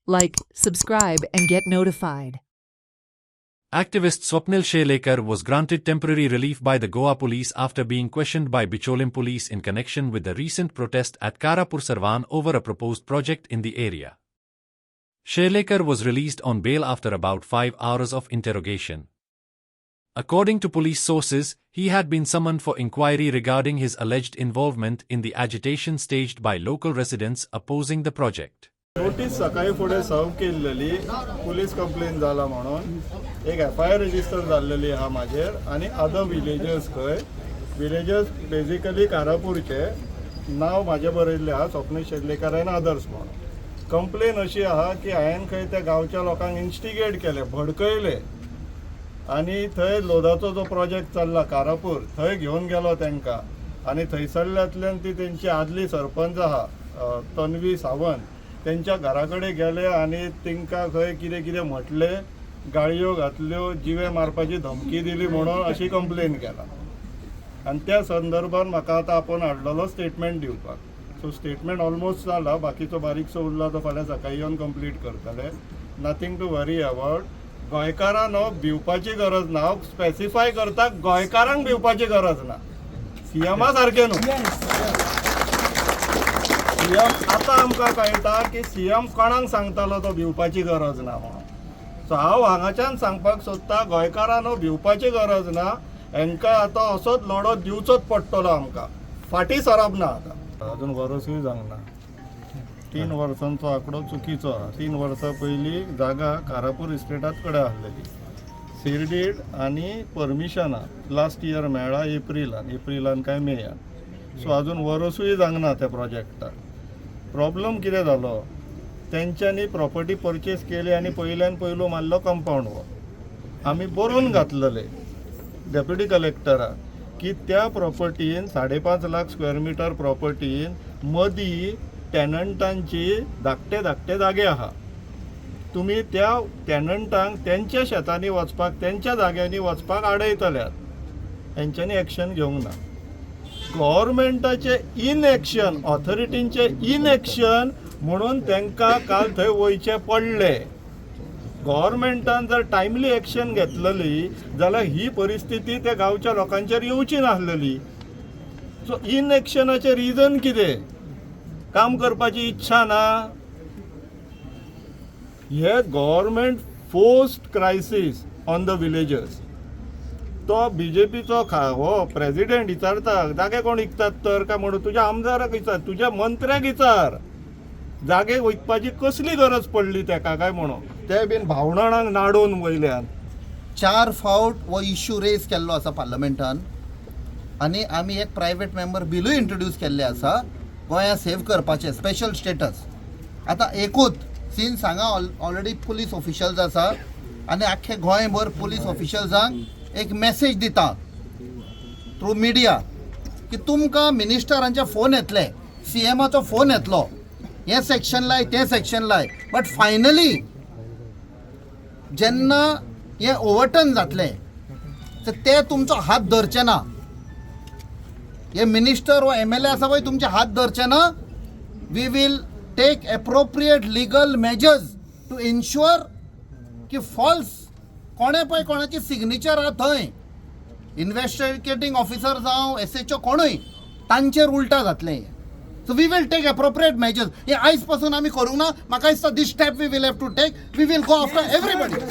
like, subscribe, and get notified. Activist Swapnil Shelekar was granted temporary relief by the Goa police after being questioned by Bicholim police in connection with the recent protest at Karapur Sarwan over a proposed project in the area. Shelekar was released on bail after about 5 hours of interrogation. According to police sources, he had been summoned for inquiry regarding his alleged involvement in the agitation staged by local residents opposing the project. Notice सकाळी फुडें सर्व केल्लेली police complain जाला म्हणून एक FIR register जाल्लेली आहा म्हाजेर आनी other villagers villagers basically कारापूरचे नांव म्हाजें बरयल्लें आहा स्वप्नील शेर्लेकर एंड अदर्स म्हणून. कंप्लेन अशी आहा की हांवें खंय त्या गांवच्या लोकांक इन्स्टिगेट केले, भडकयले आनी थंय लोदाचो जो प्रोजेक्ट चल्ला कारापूर थंय घेवन गेलो तांकां आनी थंयसरल्यांतल्यान ती तेंची आदली सरपंच आहा तन्वी सावंत त्यांच्या घराकडे गेले आणि तिंका खंय कितें कितें म्हटले, गाळयो घातल्यो, जिवे मारपाची धमकी दिली म्हणून अशी कंप्लेन केला. आणि त्या संदर्भात म्हाका आतां आपण हाडलेलो स्टेटमेंट दिवपाक. सो स्टेटमेंट ऑलमोस्ट जाला, बाकीचो बारीकसो उरला तो फाल्यां सकाळी येवन कंप्लीट करतले. Nothing to worry about. गोंयकारांनो भिवपाची गरज ना. हांव स्पेसिफाय करता, गोंयकारांक भिवपाची गरज ना. सीएमा सारकें न्हू. सीएम आतां आमकां कळटा की सीएम कोणाक सांगतालो तो भिवपाची गरज ना म्हणून. सो हांव हांगाच्यान सांगपाक सोदतां, गोंयकारांनो भिवपाची गरज ना. हांकां आतां असोच लढो दिवचोच पडटलो आमकां. फाटीं सरप ना आतां. अजून वर्सूय जावंक ना. 3 वर्सांचो आंकडो चुकीचो आहा. 3 वर्सां पयलीं जागा कारापूर इस्टेटात कडेन आसलेली. सिरडीड आनी परमिशनां लास्ट इयर मेळ्ळा एप्रिलान काय मेयान. सो अजून वर्सूय जावंक ना त्या प्रोजेक्टाक. प्रॉब्लम कितें जालो, तेंच्यांनी प्रॉपर्टी परचेस केली आनी पयल्यान पयलो मारलो कंपाऊंड वॉल. आमी बरोवन घातलेले डेप्युटी कलेक्टराक की त्या प्रॉपर्टीन 5.5 लाख स्क्वेअर मिटर प्रॉपर्टीन मदीं टॅनंटांची धाकटे जागे आहा. तुमी त्या टॅनंटांक तेंच्या शेतांनी वचपाक, तेंच्या जाग्यांनी वचपाक आडयतल्यात. हेंच्यांनी एक्शन घेवंक ना. गव्हर्मेंटाचे इनएक्शन, ऑथॉरिटींचे इनएक्शन म्हणून तांकां काल थंय वयचे पडले. गव्हर्मेंटान जर टायमली एक्शन घेतलेली जाल्यार ही परिस्थिती त्या गांवच्या लोकांचेर येवची नासलेली. सो इनएक्शनाचे रिजन कितें? काम करपाची इच्छा ना. हे government forced crisis on the villagers. तो बीजेपीचो हो प्रेसिडेंट विचारता जागे कोण विकतात तर काय म्हणून तुझ्या आमदाराक विचार, तुझ्या मंत्र्याक विचार जागे विकपाची कसली गरज पडली ताका काय म्हणून. ते बीन भावणांक नाडून वयल्यान 4 फावट हो इश्यू रेज केल्लो आसा पार्लमेंटान आनी आमी एक प्रायवेट मेंबर बिलूय इंट्रोड्यूस केल्लें आसा गोंया सेव्ह करपाचें स्पेशल स्टेटस. आतां एकूच सिन्स हांगा ऑलरेडी पुलीस ऑफिशल्स आसा आनी आख्खे गोंयभर पुलीस ऑफिशल्सांक एक मेसेज दिता थ्रू मिडिया की तुमकां मिनिस्टरांचे फोन येतले, सीएमाचो फोन येतलो, हे सेक्शन लाय ते सेक्शन लाय, बट फायनली जेन्ना हे ओवरटर्न जातले ते तुमचो हात धरचे ना. हे मिनिस्टर व MLA आसा पळय तुमचे हात धरचे ना. We will take appropriate legal measures to ensure की फॉल्स कोणे पळय कोणाची सिग्नेचर आहा थंय इन्व्हेस्टिगेटिंग ऑफिसर जावं SHO कोणूय तांचेर उलटा जातले. So we will take appropriate measures. हे आयज पासून आमी करूंक ना. म्हाका दिसता this step we will have to take. We will go after everybody.